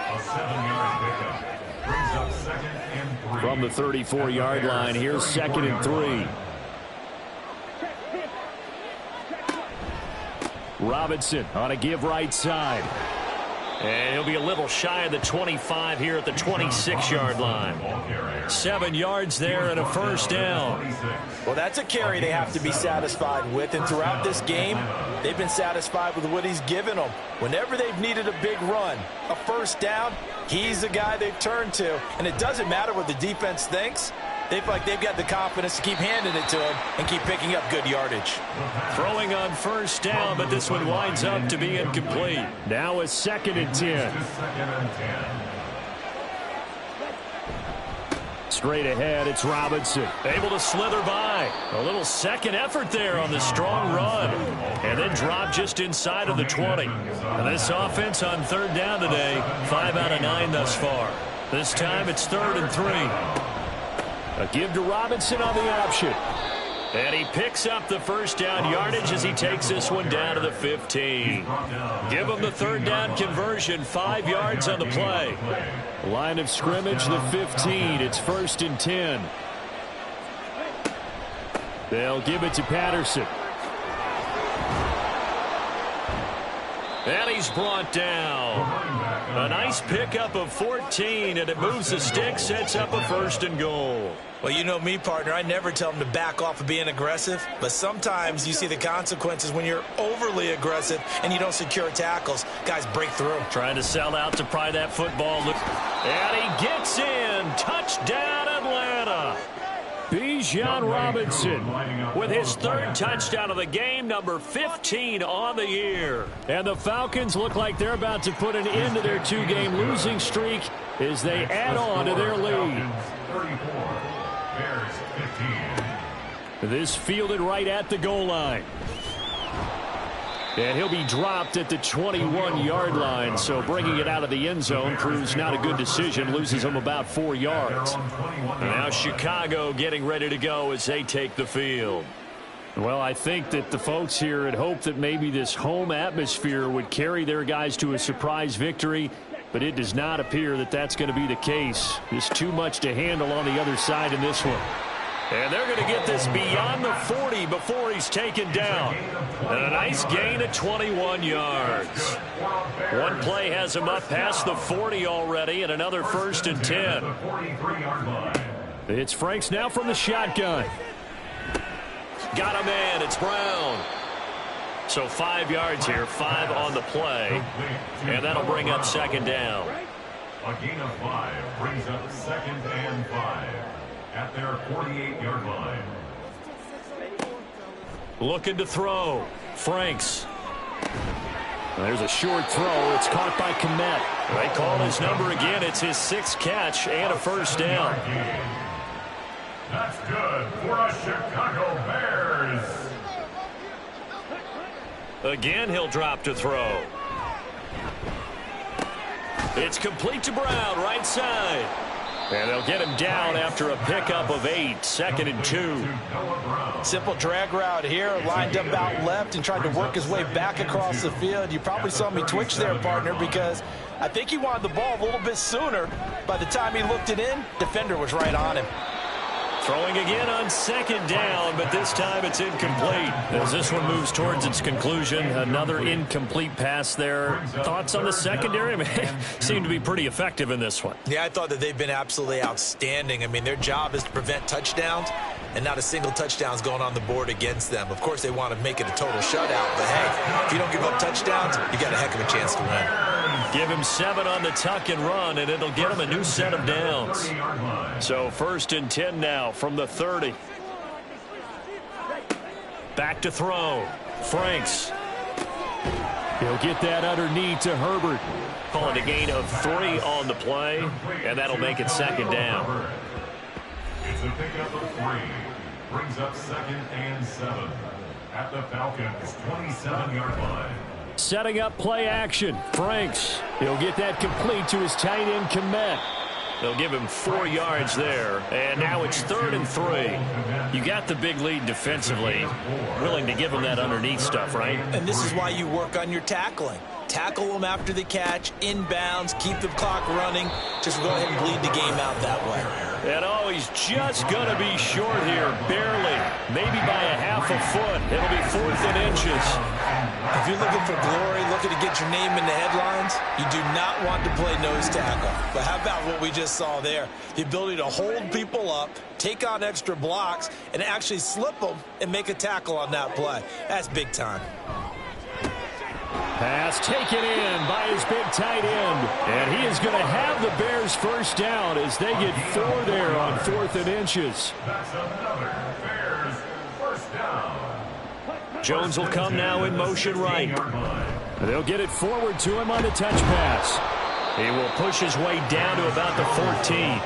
A 7-yard pickup. Brings up second and 3. From the 34-yard line, here's second and 3. Robinson on a give right side. And he'll be a little shy of the 25 here at the 26-yard line. 7 yards there and a first down. Well, that's a carry they have to be satisfied with. And throughout this game, they've been satisfied with what he's given them. Whenever they've needed a big run, a first down, he's the guy they've turned to. And it doesn't matter what the defense thinks. They feel like they've got the confidence to keep handing it to him and keep picking up good yardage. Throwing on first down, but this one winds up to be incomplete. Now it's second and 10. Straight ahead, it's Robinson. Able to slither by. A little second effort there on the strong run. And then drop just inside of the 20. And this offense on third down today, 5 out of 9 thus far. This time it's 3rd and 3. A give to Robinson on the option. And he picks up the first down yardage as he takes this one down to the 15. Give him the third down conversion, 5 yards on the play. Line of scrimmage, the 15. It's 1st and 10. They'll give it to Patterson. And he's brought down. A nice pickup of 14, and it moves the stick, sets up a 1st and goal. Well, you know me, partner. I never tell them to back off of being aggressive, but sometimes you see the consequences when you're overly aggressive and you don't secure tackles. Guys break through. Trying to sell out to pry that football. And he gets in. Touchdown, Atlanta. Bijan Robinson with his 3rd touchdown of the game, number 15 on the year. And the Falcons look like they're about to put an end to their 2-game losing streak as they add on to their lead. 34, Bears 15. This fielded right at the goal line. And he'll be dropped at the 21-yard line, so bringing it out of the end zone proves not a good decision, loses him about 4 yards. Now Chicago getting ready to go as they take the field. Well, I think that the folks here had hoped that maybe this home atmosphere would carry their guys to a surprise victory, but it does not appear that that's going to be the case. There's too much to handle on the other side in this one. And they're going to get this beyond the 40 before he's taken down. And a nice gain of 21 yards. One play has him up past the 40 already, and another 1st and 10. It's Franks now from the shotgun. Got a man. It's Brown. So 5 yards here, 5 on the play. And that'll bring up 2nd down. A gain of 5 brings up 2nd and 5. At their 48-yard line. Looking to throw. Franks. There's a short throw. It's caught by Kmet. They call his number again. It's his 6th catch and a 1st down. That's good for a Chicago Bears. Again, he'll drop to throw. It's complete to Brown, right side. And they'll get him down after a pickup of 8, 2nd and 2. Simple drag route here, lined up out left and tried to work his way back across the field. You probably saw me twitch there, partner, because I think he wanted the ball a little bit sooner. By the time he looked it in, defender was right on him. Throwing again on 2nd down, but this time it's incomplete. As this one moves towards its conclusion, another incomplete pass there. Thoughts on the secondary? Seem to be pretty effective in this one. Yeah, I thought that they've been absolutely outstanding. I mean, their job is to prevent touchdowns, and not a single touchdown's going on the board against them. Of course, they want to make it a total shutout, but hey, if you don't give up touchdowns, you got a heck of a chance to win. Give him 7 on the tuck and run, and it'll get him a new set of downs. So 1st and 10 now from the 30. Back to throw. Franks. He'll get that underneath to Herbert. Call it a gain of 3 on the play, and that'll make it 2nd down. It's a pickup of 3. Brings up 2nd and 7. At the Falcons' 27-yard line. Setting up play action. Franks. He'll get that complete to his tight end, Kmet. They'll give him 4 yards there, and now it's 3rd and 3. You got the big lead defensively. Willing to give him that underneath stuff, right? And this is why you work on your tackling. Tackle them after the catch, inbounds, keep the clock running. Just go ahead and bleed the game out that way. And oh, he's just going to be short here, barely. Maybe by a half a foot. It'll be 4th and inches. If you're looking for glory, looking to get your name in the headlines, you do not want to play nose tackle. But how about what we just saw there? The ability to hold people up, take on extra blocks, and actually slip them and make a tackle on that play. That's big time. Pass taken in by his big tight end. And he is going to have the Bears first down as they get 4 there on 4th and inches. That's another Bears first down. Jones will come now in motion right. They'll get it forward to him on the touch pass. He will push his way down to about the 14.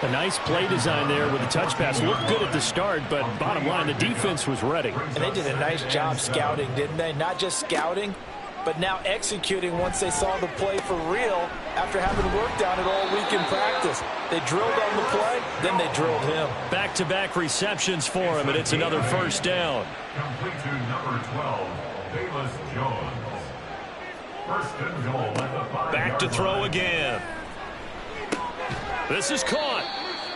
A nice play design there with the touch pass. Looked good at the start, but bottom line, the defense was ready. And they did a nice job scouting, didn't they? Not just scouting, but now executing once they saw the play for real after having worked on it all week in practice. They drilled on the play, then they drilled him. Back-to-back receptions for him, and it's another first down. Complete to number 12, Bayless Jones. First and goal at the 5-yard Back to throw line. again. This is caught.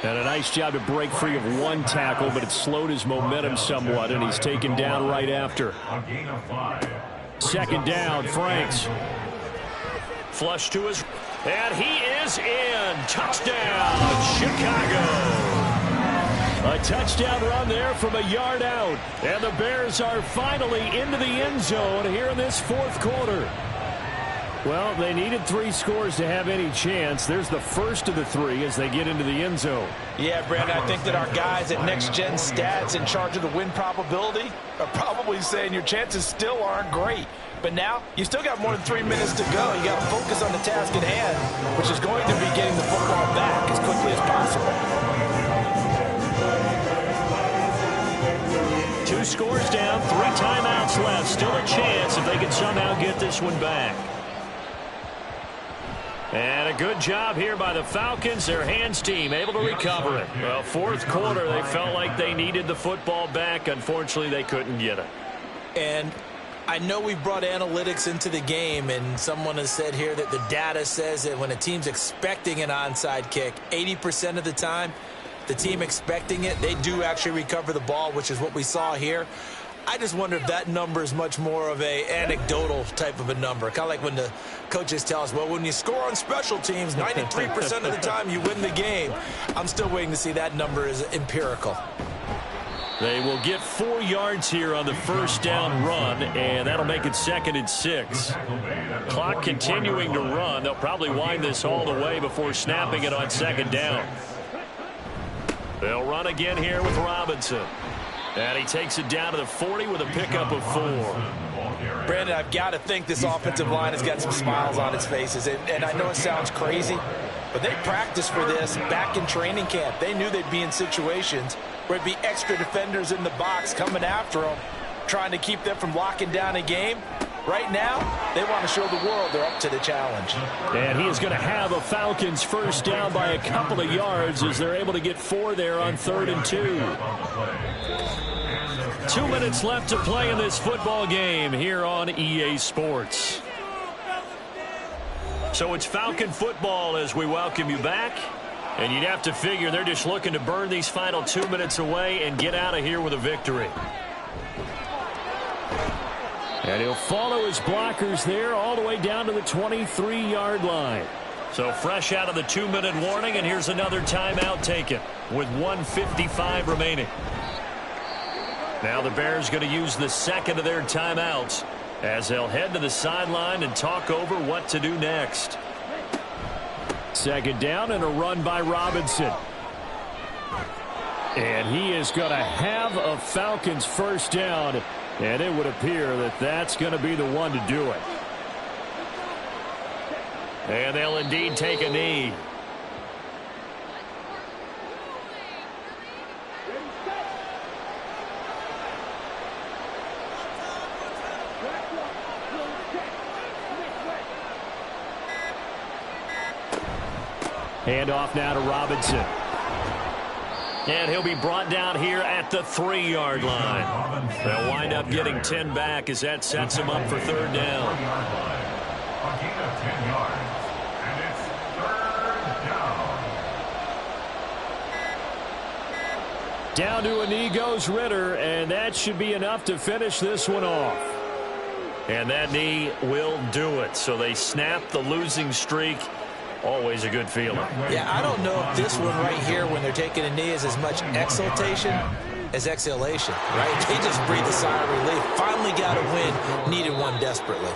And a nice job to break free of one tackle, but it slowed his momentum somewhat, and he's taken down right after. A gain of 5. Second down, Franks. Flush to his, and he is in. Touchdown, Chicago. A touchdown run there from a yard out. And the Bears are finally into the end zone here in this fourth quarter. Well, they needed 3 scores to have any chance. There's the first of the 3 as they get into the end zone. Yeah, Brandon, I think that our guys at Next Gen Stats in charge of the win probability are probably saying your chances still aren't great. But now, you still got more than 3 minutes to go. You got to focus on the task at hand, which is going to be getting the football back as quickly as possible. 2 scores down, 3 timeouts left. Still a chance if they can somehow get this one back. And a good job here by the Falcons. Their hands team able to recover it. Well, fourth quarter, they felt like they needed the football back. Unfortunately, they couldn't get it. And I know we brought analytics into the game, and someone has said here that the data says that when a team's expecting an onside kick, 80% of the time, the team expecting it, they do actually recover the ball, which is what we saw here. I just wonder if that number is much more of a anecdotal type of a number. Kind of like when the coaches tell us, well, when you score on special teams, 93% of the time you win the game. I'm still waiting to see that number is empirical. They will get 4 yards here on the first down run, and that'll make it 2nd and 6. Clock continuing to run. They'll probably wind this all the way before snapping it on 2nd down. They'll run again here with Robinson. And he takes it down to the 40 with a pickup of 4. Brandon, I've got to think this offensive line has got some smiles on its faces. And I know it sounds crazy, but they practiced for this back in training camp. They knew they'd be in situations where it'd be extra defenders in the box coming after them, trying to keep them from locking down a game. Right now, they want to show the world they're up to the challenge. And he is going to have a Falcons first down by a couple of yards as they're able to get 4 there on 3rd and 2. 2 minutes left to play in this football game here on EA Sports. So it's Falcon football as we welcome you back. And you'd have to figure they're just looking to burn these final 2 minutes away and get out of here with a victory. And he'll follow his blockers there all the way down to the 23-yard line. So fresh out of the 2-minute warning, and here's another timeout taken with 1:55 remaining. Now the Bears going to use the second of their timeouts as they'll head to the sideline and talk over what to do next. Second down and a run by Robinson. And he is going to have a Falcons first down. And it would appear that that's going to be the one to do it. And they'll indeed take a knee. Hand off now to Robinson. And he'll be brought down here at the 3-yard line. They'll wind up getting 10 back as that sets them up for 3rd down. A gain of 10 yards, and it's 3rd down. Down to a knee goes Ritter, and that should be enough to finish this one off. And that knee will do it. So they snap the losing streak. Always a good feeling. Yeah, I don't know if this one right here, when they're taking a knee, is as much exultation as exhalation, right? They just breathe a sigh of relief. Finally got a win, needed one desperately.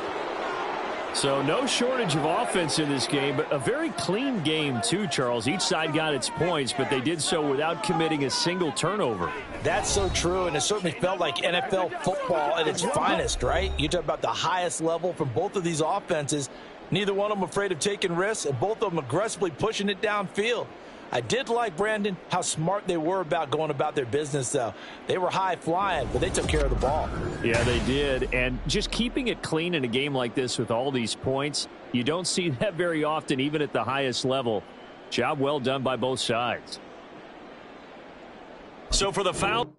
So no shortage of offense in this game, but a very clean game too, Charles. Each side got its points, but they did so without committing a single turnover. That's so true, and it certainly felt like NFL football at its finest, right? You talk about the highest level from both of these offenses. Neither one of them afraid of taking risks, and both of them aggressively pushing it downfield. I did like, Brandon, how smart they were about going about their business, though. They were high flying, but they took care of the ball. Yeah, they did. And just keeping it clean in a game like this with all these points, you don't see that very often, even at the highest level. Job well done by both sides. So for the foul.